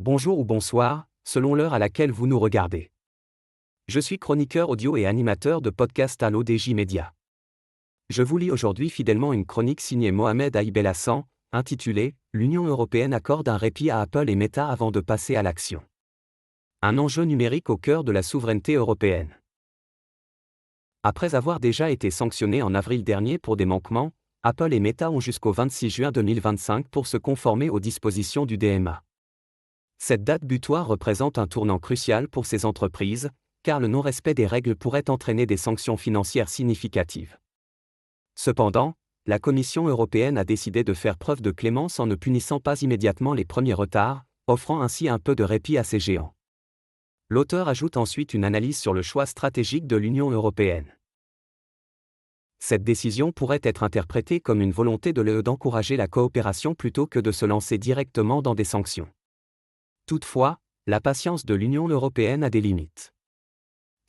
Bonjour ou bonsoir, selon l'heure à laquelle vous nous regardez. Je suis chroniqueur audio et animateur de podcast à l'ODJ Média. Je vous lis aujourd'hui fidèlement une chronique signée Mohamed Aïbelhassan, intitulée « L'Union européenne accorde un répit à Apple et Meta avant de passer à l'action ». Un enjeu numérique au cœur de la souveraineté européenne. Après avoir déjà été sanctionnés en avril dernier pour des manquements, Apple et Meta ont jusqu'au 26 juin 2025 pour se conformer aux dispositions du DMA. Cette date butoir représente un tournant crucial pour ces entreprises, car le non-respect des règles pourrait entraîner des sanctions financières significatives. Cependant, la Commission européenne a décidé de faire preuve de clémence en ne punissant pas immédiatement les premiers retards, offrant ainsi un peu de répit à ces géants. L'auteur ajoute ensuite une analyse sur le choix stratégique de l'Union européenne. Cette décision pourrait être interprétée comme une volonté de l'UE d'encourager la coopération plutôt que de se lancer directement dans des sanctions. Toutefois, la patience de l'Union européenne a des limites.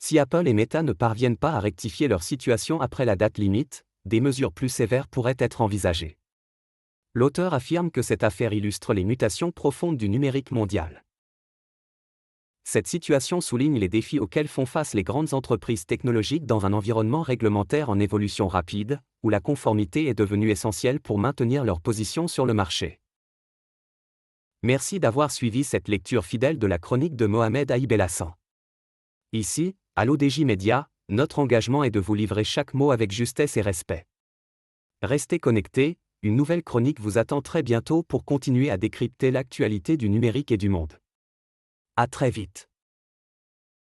Si Apple et Meta ne parviennent pas à rectifier leur situation après la date limite, des mesures plus sévères pourraient être envisagées. L'auteur affirme que cette affaire illustre les mutations profondes du numérique mondial. Cette situation souligne les défis auxquels font face les grandes entreprises technologiques dans un environnement réglementaire en évolution rapide, où la conformité est devenue essentielle pour maintenir leur position sur le marché. Merci d'avoir suivi cette lecture fidèle de la chronique de Mohamed Aïbelhassan. Ici, à l'ODJ Média, notre engagement est de vous livrer chaque mot avec justesse et respect. Restez connectés, une nouvelle chronique vous attend très bientôt pour continuer à décrypter l'actualité du numérique et du monde. À très vite.